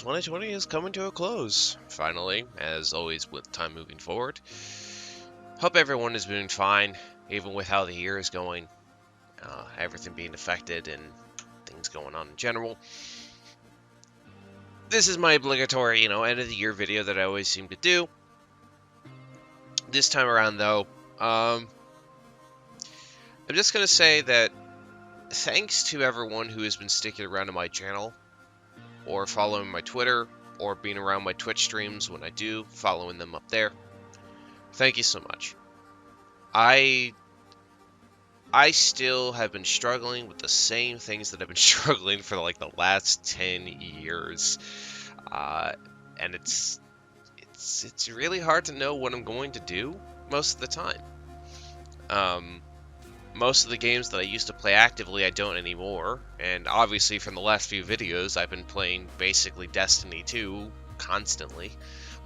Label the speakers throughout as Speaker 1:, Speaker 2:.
Speaker 1: 2020 is coming to a close, finally, as always with time moving forward. Hope everyone is doing fine, even with how the year is going, everything being affected and things going on in general. This is my obligatory, end of the year video that I always seem to do. This time around, though, I'm just going to say that thanks to everyone who has been sticking around to my channel, or following my Twitter, or being around my Twitch streams when I do, following them up there. Thank you so much. I still have been struggling with the same things that I've been struggling for like the last 10 years. And it's really hard to know what I'm going to do most of the time. Most of the games that I used to play actively, I don't anymore. And obviously from the last few videos, I've been playing basically Destiny 2 constantly,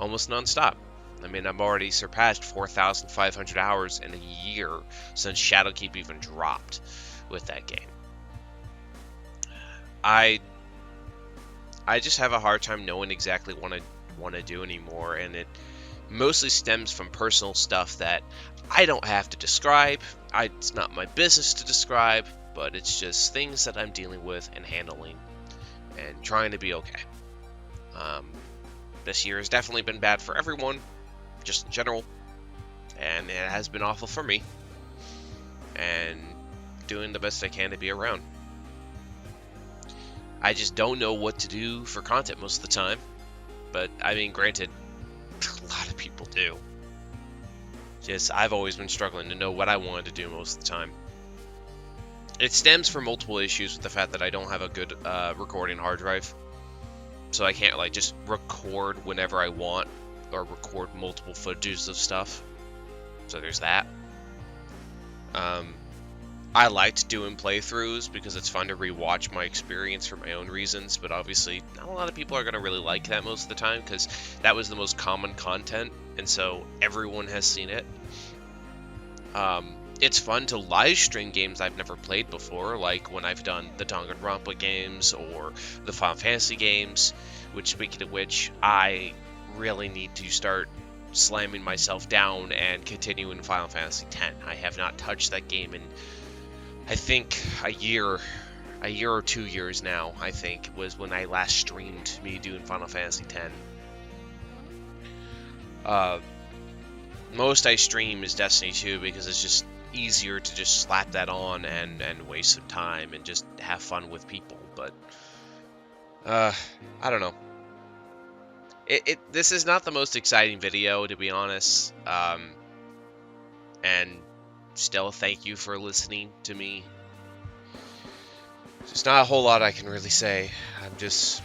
Speaker 1: almost non-stop. I mean, I've already surpassed 4,500 hours in a year since Shadowkeep even dropped with that game. I just have a hard time knowing exactly what I want to do anymore, and it mostly stems from personal stuff that I don't have to describe. It's not my business to describe, but it's just things that I'm dealing with and handling and trying to be okay. This year has definitely been bad for everyone, just in general, and it has been awful for me, and doing the best I can to be around. I just don't know what to do for content most of the time, but I mean, granted, a lot of people do. I've always been struggling to know what I wanted to do most of the time. It stems from multiple issues with the fact that I don't have a good recording hard drive, so I can't like just record whenever I want or record multiple footages of stuff. So there's that. I liked doing playthroughs because it's fun to rewatch my experience for my own reasons, but obviously not a lot of people are going to really like that most of the time because that was the most common content, and so everyone has seen it. It's fun to live stream games I've never played before, like when I've done the Danganronpa games or the Final Fantasy games, which, speaking of which, I really need to start slamming myself down and continuing Final Fantasy X. I have not touched that game in, I think, a year or 2 years now, I think, was when I last streamed me doing Final Fantasy X. Most I stream is Destiny 2 because it's just easier to just slap that on and waste some time and just have fun with people, but I don't know. This is not the most exciting video, to be honest, and still thank you for listening to me. There's not a whole lot I can really say. I'm just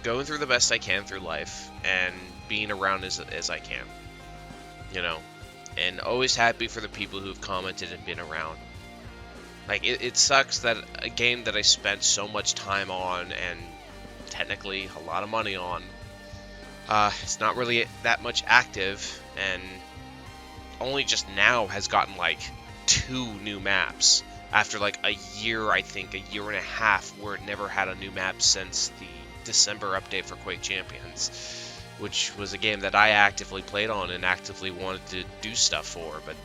Speaker 1: going through the best I can through life and being around as I can, and always happy for the people who've commented and been around. Like, it sucks that a game that I spent so much time on and technically a lot of money on, it's not really that much active, and only just now has gotten like 2 new maps after like a year, I think, a year and a half, where it never had a new map since the December update for Quake Champions, which was a game that I actively played on and actively wanted to do stuff for, but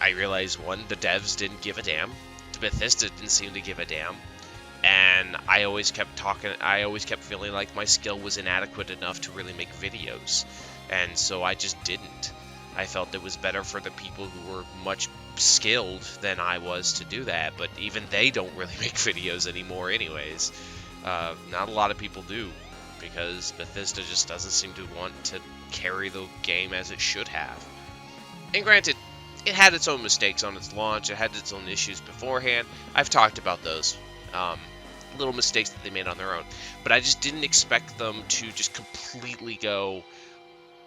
Speaker 1: I realized, one, the devs didn't give a damn, Bethesda didn't seem to give a damn, and I always kept feeling like my skill was inadequate enough to really make videos, and so I just didn't. I felt it was better for the people who were much skilled than I was to do that, but even they don't really make videos anymore anyways. Not a lot of people do, because Bethesda just doesn't seem to want to carry the game as it should have. And granted, it had its own mistakes on its launch, it had its own issues beforehand. I've talked about those little mistakes that they made on their own, but I just didn't expect them to just completely go,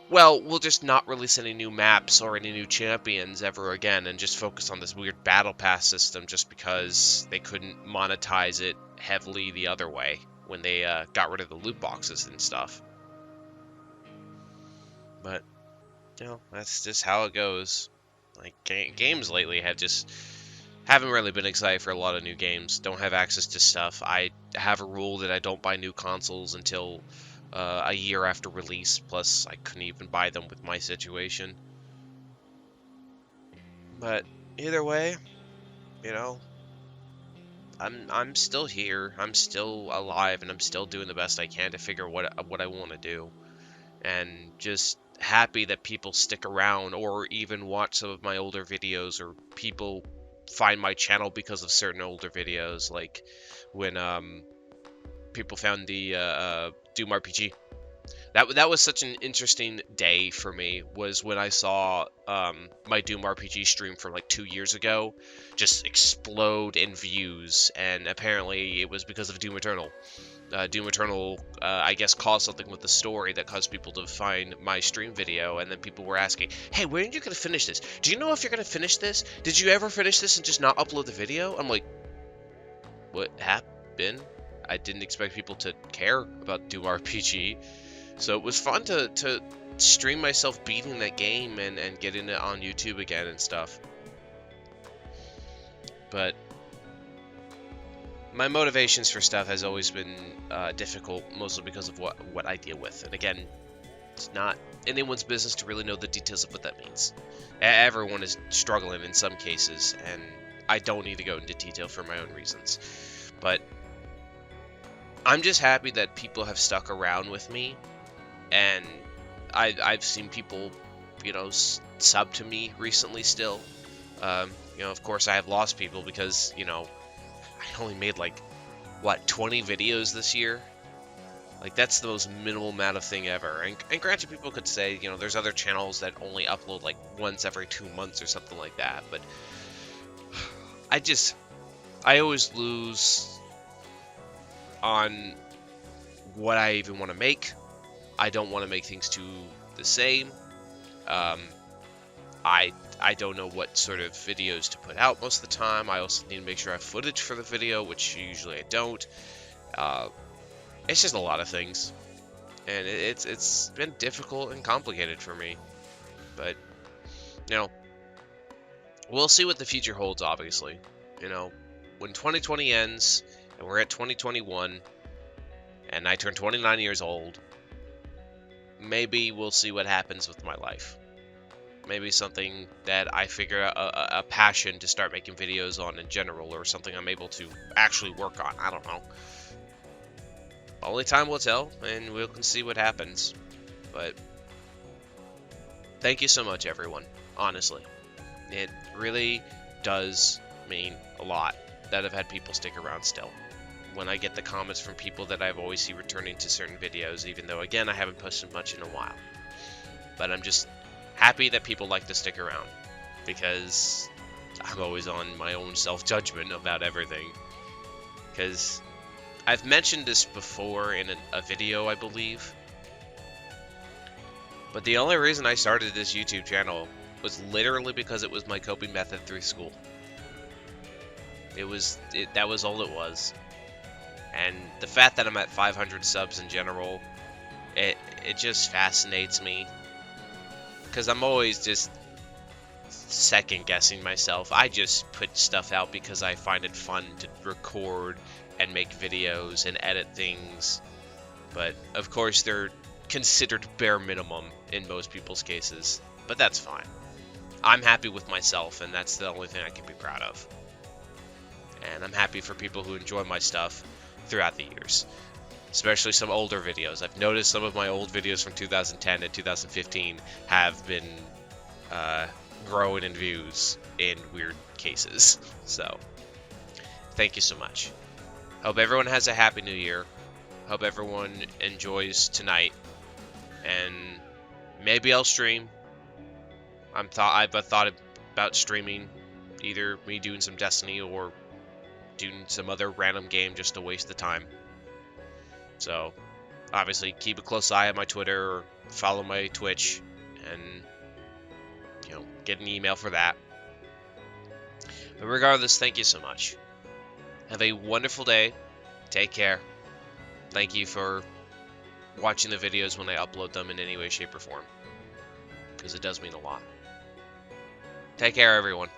Speaker 1: well, we'll just not release any new maps or any new champions ever again and just focus on this weird battle pass system just because they couldn't monetize it heavily the other way when they got rid of the loot boxes and stuff. But, that's just how it goes. Like, games lately haven't really been excited for a lot of new games. Don't have access to stuff. I have a rule that I don't buy new consoles until a year after release. Plus, I couldn't even buy them with my situation. But either way, you know, I'm still here. I'm still alive, and I'm still doing the best I can to figure what I want to do. And just happy that people stick around or even watch some of my older videos, or people find my channel because of certain older videos, like when people found the doomrpg. That was such an interesting day for me, was when I saw my Doom RPG stream from like 2 years ago just explode in views, and apparently it was because of Doom Eternal. Doom Eternal, I guess, caused something with the story that caused people to find my stream video, and then people were asking, hey, when are you going to finish this? Do you know if you're going to finish this? Did you ever finish this and just not upload the video? I'm like, what happened? I didn't expect people to care about Doom RPG. So it was fun to stream myself beating that game and getting it on YouTube again and stuff. But my motivations for stuff has always been difficult, mostly because of what I deal with. And again, it's not anyone's business to really know the details of what that means. Everyone is struggling in some cases, and I don't need to go into detail for my own reasons. But I'm just happy that people have stuck around with me. And I've seen people, you know, sub to me recently still. You know, of course, I have lost people because, you know, I only made like, what, 20 videos this year? Like, that's the most minimal amount of thing ever. And granted, people could say, you know, there's other channels that only upload like once every 2 months or something like that. But I always lose on what I even want to make. I don't want to make things too the same. I don't know what sort of videos to put out most of the time. I also need to make sure I have footage for the video, which usually I don't. It's just a lot of things, and it's been difficult and complicated for me. But you know, we'll see what the future holds. Obviously, you know, when 2020 ends and we're at 2021, and I turn 29 years old. Maybe we'll see what happens with my life. Maybe something that I figure out a passion to start making videos on in general, or something I'm able to actually work on. I don't know. Only time will tell, and we can see what happens. But thank you so much, everyone. Honestly, it really does mean a lot that I've had people stick around still. When I get the comments from people that I've always see returning to certain videos, even though, again, I haven't posted much in a while. But I'm just happy that people like to stick around, because I'm always on my own self-judgment about everything. Because I've mentioned this before in a video, I believe. But the only reason I started this YouTube channel was literally because it was my coping method through school. That was all it was. And the fact that I'm at 500 subs in general, it just fascinates me. Because I'm always just second guessing myself. I just put stuff out because I find it fun to record and make videos and edit things. But of course they're considered bare minimum in most people's cases. But that's fine. I'm happy with myself, and that's the only thing I can be proud of. And I'm happy for people who enjoy my stuff throughout the years, especially some older videos. I've noticed some of my old videos from 2010 and 2015 have been growing in views in weird cases. So thank you so much. Hope everyone has a happy new year. Hope everyone enjoys tonight, and maybe I'll stream. I've thought about streaming, either me doing some Destiny or doing some other random game just to waste the time. So obviously keep a close eye on my Twitter, or follow my Twitch, and you know, get an email for that. But regardless, thank you so much. Have a wonderful day. Take care. Thank you for watching the videos when I upload them in any way, shape, or form, because it does mean a lot. Take care, everyone.